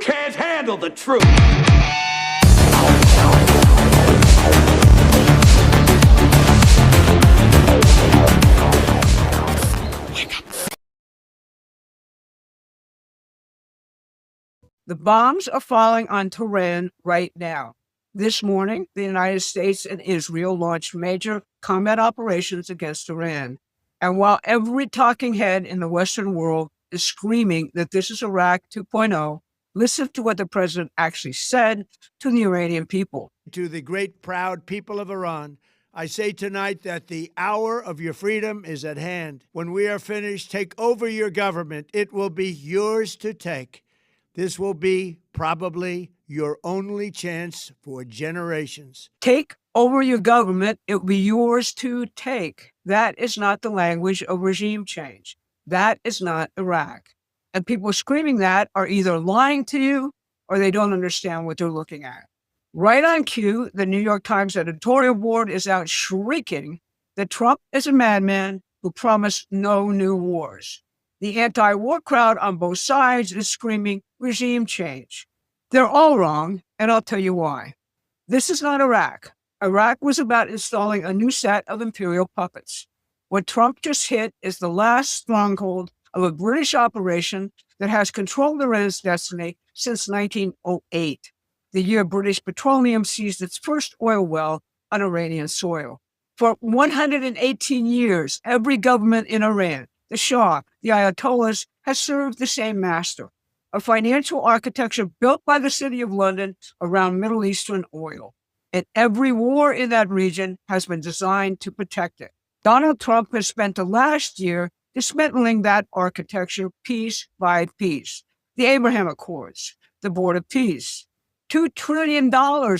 can't handle the truth. The bombs are falling on Tehran right now. This morning, the United States and Israel launched major combat operations against Iran. And while every talking head in the Western world is screaming that this is Iraq 2.0, listen to what the president actually said to the Iranian people. To the great, proud people of Iran, I say tonight that the hour of your freedom is at hand. When we are finished, take over your government. It will be yours to take. This will be probably your only chance for generations. Take over your government. It will be yours to take. That is not the language of regime change. That is not Iraq. And people screaming that are either lying to you or they don't understand what they're looking at. Right on cue, the New York Times editorial board is out shrieking that Trump is a madman who promised no new wars. The anti-war crowd on both sides is screaming regime change. They're all wrong, and I'll tell you why. This is not Iraq. Iraq was about installing a new set of imperial puppets. What Trump just hit is the last stronghold of a British operation that has controlled Iran's destiny since 1908, the year British Petroleum seized its first oil well on Iranian soil. For 118 years, every government in Iran, the Shah, the Ayatollahs, has served the same master, a financial architecture built by the City of London around Middle Eastern oil. And every war in that region has been designed to protect it. Donald Trump has spent the last year dismantling that architecture piece by piece. The Abraham Accords, the Board of Peace, $2 trillion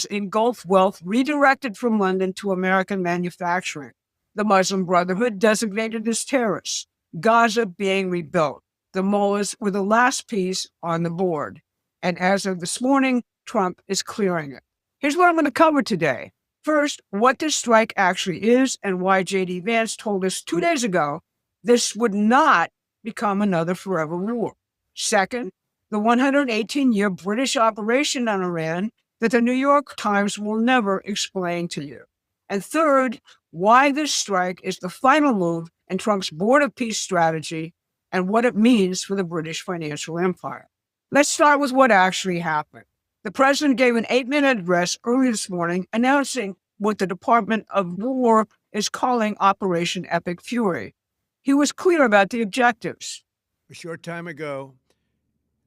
in Gulf wealth redirected from London to American manufacturing, the Muslim Brotherhood designated as terrorists, Gaza being rebuilt. The mullahs were the last piece on the board. And as of this morning, Trump is clearing it. Here's what I'm going to cover today. First, what this strike actually is and why J.D. Vance told us 2 days ago this would not become another forever war. Second, the 118-year British operation on Iran that the New York Times will never explain to you. And third, why this strike is the final move in Trump's Board of Peace strategy and what it means for the British financial empire. Let's start with what actually happened. The president gave an 8-minute address early this morning announcing what the Department of War is calling Operation Epic Fury. He was clear about the objectives. A short time ago,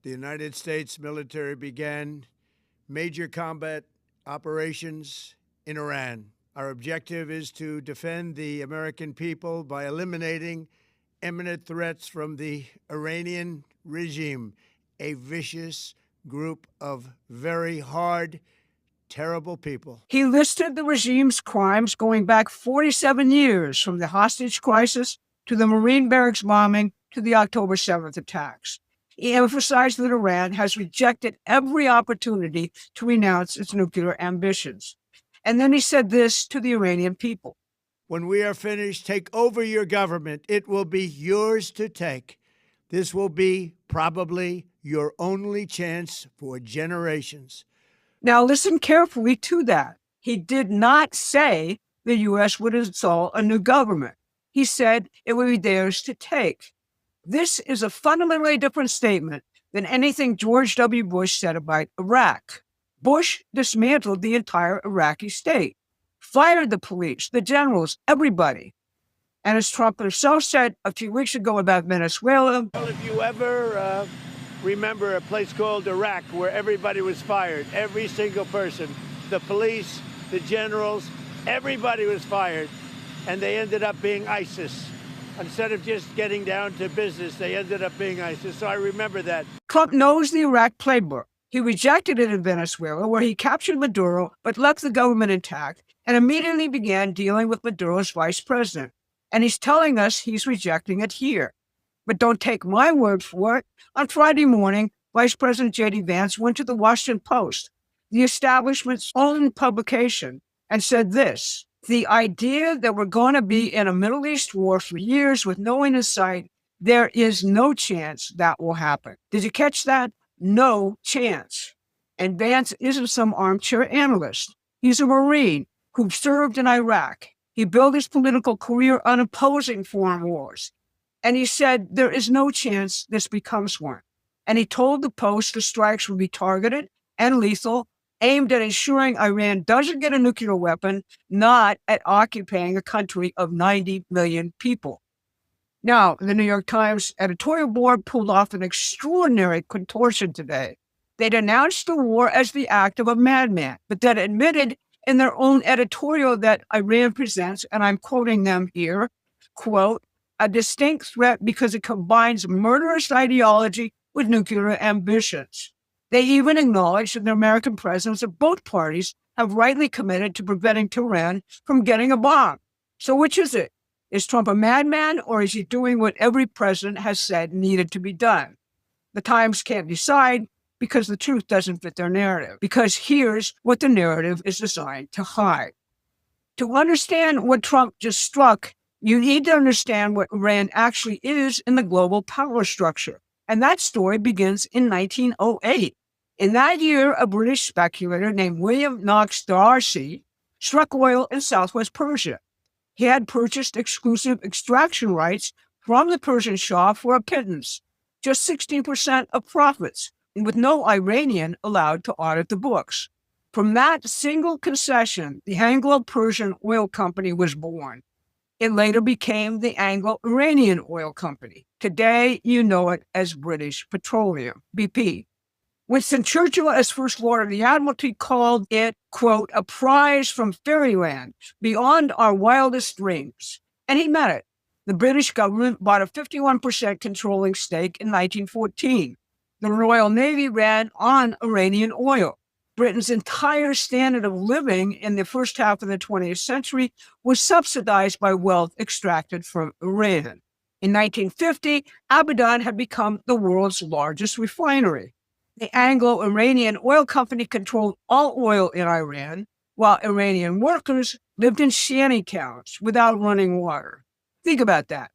the United States military began major combat operations in Iran. Our objective is to defend the American people by eliminating imminent threats from the Iranian regime, a vicious group of very hard, terrible people. He listed the regime's crimes going back 47 years, from the hostage crisis to the Marine barracks bombing to the October 7th attacks. He emphasized that Iran has rejected every opportunity to renounce its nuclear ambitions. And then he said this to the Iranian people. When we are finished, take over your government. It will be yours to take. This will be probably your only chance for generations. Now listen carefully to that. He did not say the U.S. would install a new government. He said it would be theirs to take. This is a fundamentally different statement than anything George W. Bush said about Iraq. Bush dismantled the entire Iraqi state, fired the police, the generals, everybody. And as Trump himself said a few weeks ago about Venezuela, Well, if you ever remember a place called Iraq where everybody was fired, every single person, the police, the generals, everybody was fired, and they ended up being ISIS. Instead of just getting down to business, they ended up being ISIS. So I remember that. Trump knows the Iraq playbook. He rejected it in Venezuela, where he captured Maduro, but left the government intact, and immediately began dealing with Maduro's vice president. And he's telling us he's rejecting it here. But don't take my word for it. On Friday morning, Vice President J.D. Vance went to the Washington Post, the establishment's own publication, and said this: the idea that we're going to be in a Middle East war for years with no end in sight, there is no chance that will happen. Did you catch that? no chance. And Vance isn't some armchair analyst. He's a Marine who served in Iraq. He built his political career on opposing foreign wars. And he said there is no chance this becomes one. And he told the Post the strikes would be targeted and lethal, aimed at ensuring Iran doesn't get a nuclear weapon, not at occupying a country of 90 million people. Now, the New York Times editorial board pulled off an extraordinary contortion today. They denounced the war as the act of a madman, but then admitted in their own editorial that Iran presents, and I'm quoting them here, quote, a distinct threat because it combines murderous ideology with nuclear ambitions. They even acknowledge that the American presidents of both parties have rightly committed to preventing Tehran from getting a bomb. So which is it? Is Trump a madman, or is he doing what every president has said needed to be done? The Times can't decide because the truth doesn't fit their narrative, because here's what the narrative is designed to hide. To understand what Trump just struck, you need to understand what Iran actually is in the global power structure. And that story begins in 1908. In that year, a British speculator named William Knox D'Arcy struck oil in southwest Persia. He had purchased exclusive extraction rights from the Persian Shah for a pittance, just 16% of profits, and with no Iranian allowed to audit the books. From that single concession, the Anglo-Persian Oil Company was born. It later became the Anglo-Iranian Oil Company. Today, you know it as British Petroleum, BP. Winston Churchill, as First Lord of the Admiralty, called it, quote, a prize from fairyland beyond our wildest dreams. And he meant it. The British government bought a 51% controlling stake in 1914. The Royal Navy ran on Iranian oil. Britain's entire standard of living in the first half of the 20th century was subsidized by wealth extracted from Iran. In 1950, Abadan had become the world's largest refinery. The Anglo-Iranian Oil Company controlled all oil in Iran, while Iranian workers lived in shanty towns without running water. Think about that.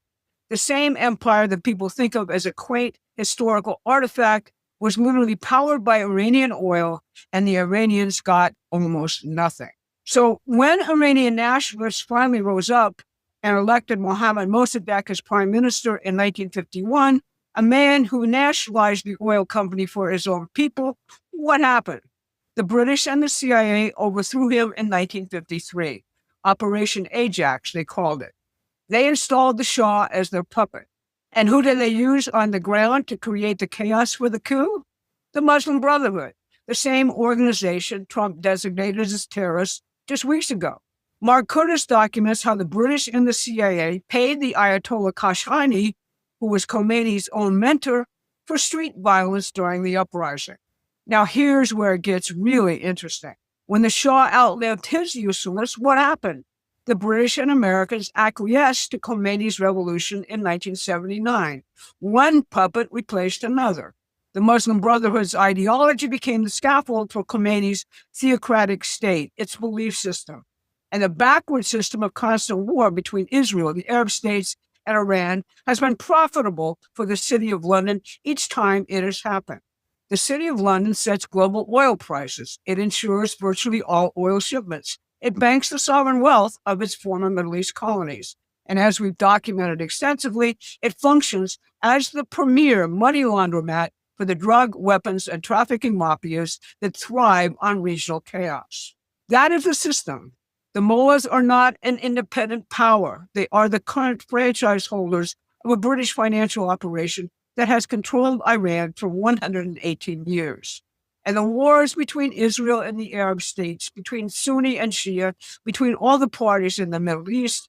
The same empire that people think of as a quaint historical artifact was literally powered by Iranian oil, and the Iranians got almost nothing. So when Iranian nationalists finally rose up and elected Mohammad Mossadegh as prime minister in 1951, a man who nationalized the oil company for his own people, what happened? The British and the CIA overthrew him in 1953. Operation Ajax, they called it. They installed the Shah as their puppet. And who did they use on the ground to create the chaos for the coup? The Muslim Brotherhood, the same organization Trump designated as terrorists just weeks ago. Mark Curtis documents how the British and the CIA paid the Ayatollah Khamenei, who was Khomeini's own mentor, for street violence during the uprising. Now here's where it gets really interesting. When the Shah outlived his usefulness, what happened? The British and Americans acquiesced to Khomeini's revolution in 1979. One puppet replaced another. The Muslim Brotherhood's ideology became the scaffold for Khomeini's theocratic state, its belief system. And the backward system of constant war between Israel, the Arab states, and Iran has been profitable for the City of London each time it has happened. The City of London sets global oil prices. It ensures virtually all oil shipments. It banks the sovereign wealth of its former Middle East colonies. And as we've documented extensively, it functions as the premier money laundromat for the drug, weapons, and trafficking mafias that thrive on regional chaos. That is the system. The mullahs are not an independent power. They are the current franchise holders of a British financial operation that has controlled Iran for 118 years. And the wars between Israel and the Arab states, between Sunni and Shia, between all the parties in the Middle East,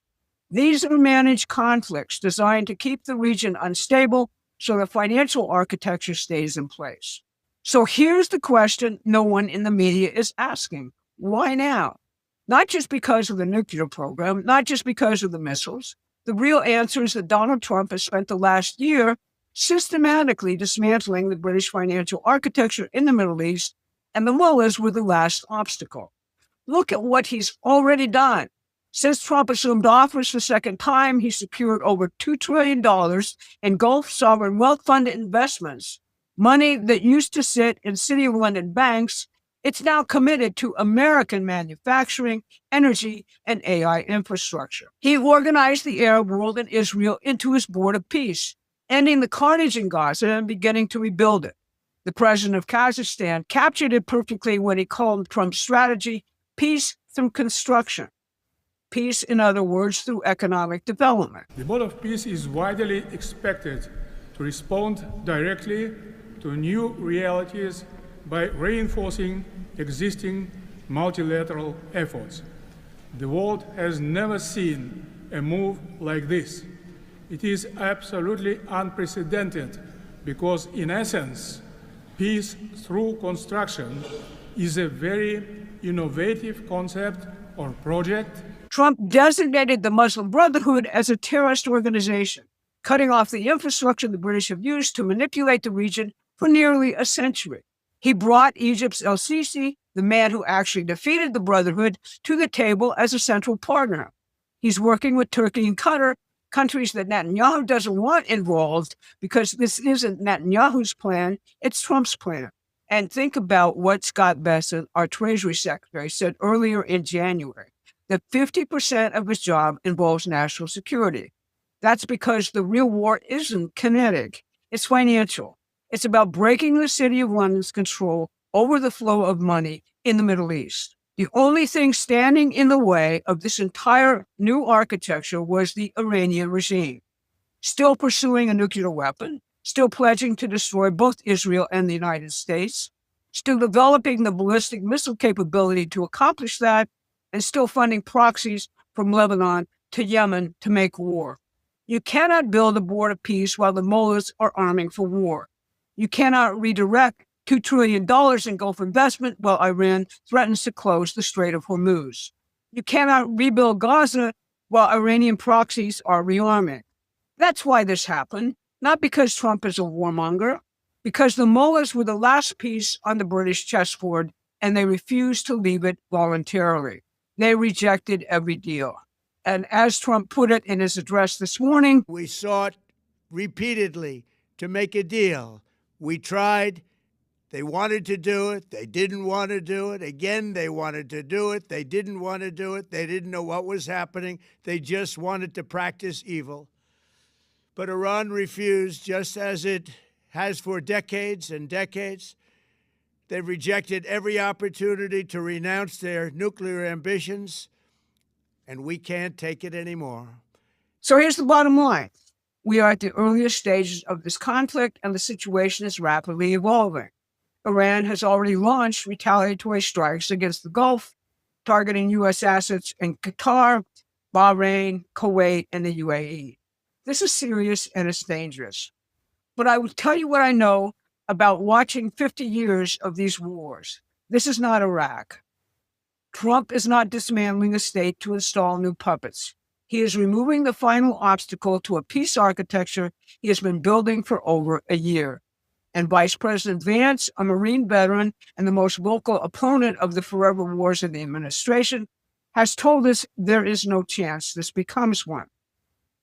these are managed conflicts designed to keep the region unstable so the financial architecture stays in place. So here's the question no one in the media is asking. Why now? Not just because of the nuclear program, not just because of the missiles. The real answer is that Donald Trump has spent the last year systematically dismantling the British financial architecture in the Middle East, and the mullahs were the last obstacle. Look at what he's already done. Since Trump assumed office the second time, he secured over $2 trillion in Gulf sovereign wealth fund investments Money that used to sit in City of London banks, it's now committed to American manufacturing, energy, and AI infrastructure. He organized the Arab world and Israel into his board of peace, ending the carnage in Gaza and beginning to rebuild it. The president of Kazakhstan captured it perfectly when he called Trump's strategy peace through construction. Peace, in other words, through economic development. The board of peace is widely expected to respond directly to new realities by reinforcing existing multilateral efforts. The world has never seen a move like this. It is absolutely unprecedented because, in essence, peace through construction is a very innovative concept or project. Trump designated the Muslim Brotherhood as a terrorist organization, cutting off the infrastructure the British have used to manipulate the region for nearly a century. He brought Egypt's el-Sisi, the man who actually defeated the Brotherhood, to the table as a central partner. He's working with Turkey and Qatar, countries that Netanyahu doesn't want involved because this isn't Netanyahu's plan, it's Trump's plan. And think about what Scott Bessent, our Treasury Secretary, said earlier in January, that 50% of his job involves national security. That's because the real war isn't kinetic, it's financial. It's about breaking the City of London's control over the flow of money in the Middle East. The only thing standing in the way of this entire new architecture was the Iranian regime, still pursuing a nuclear weapon, still pledging to destroy both Israel and the United States, still developing the ballistic missile capability to accomplish that, and still funding proxies from Lebanon to Yemen to make war. You cannot build a board of peace while the mullahs are arming for war. You cannot redirect $2 trillion in Gulf investment while Iran threatens to close the Strait of Hormuz. You cannot rebuild Gaza while Iranian proxies are rearming. That's why this happened, not because Trump is a warmonger, because the mullahs were the last piece on the British chessboard and they refused to leave it voluntarily. They rejected every deal. And as Trump put it in his address this morning, we sought repeatedly to make a deal. We tried. They wanted to do it. They didn't want to do it. Again, they wanted to do it. They didn't want to do it. They didn't know what was happening. They just wanted to practice evil. But Iran refused, just as it has for decades and decades. They've rejected every opportunity to renounce their nuclear ambitions, and we can't take it anymore. So here's the bottom line. We are at the earliest stages of this conflict, and the situation is rapidly evolving. Iran has already launched retaliatory strikes against the Gulf, targeting U.S. assets in Qatar, Bahrain, Kuwait, and the UAE. This is serious and it's dangerous. But I will tell you what I know about watching 50 years of these wars. This is not Iraq. Trump is not dismantling the state to install new puppets. He is removing the final obstacle to a peace architecture he has been building for over a year. And Vice President Vance, a Marine veteran and the most vocal opponent of the forever wars in the administration, has told us there is no chance this becomes one.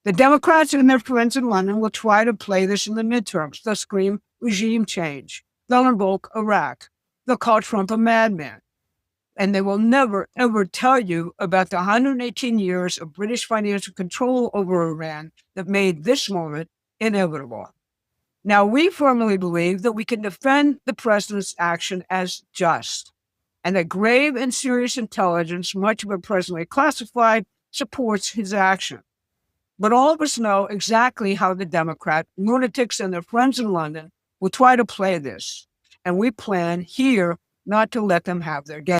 The Democrats and their friends in London will try to play this in the midterms. They'll scream regime change. They'll invoke IRAK. They'll call Trump a madman. And they will never, ever tell you about the 118 years of British financial control over Iran that made this moment inevitable. Now, we firmly believe that we can defend the president's action as just, and that grave and serious intelligence, much of it presently classified, supports his action. But all of us know exactly how the Democrat lunatics and their friends in London will try to play this, and we plan here not to let them have their game.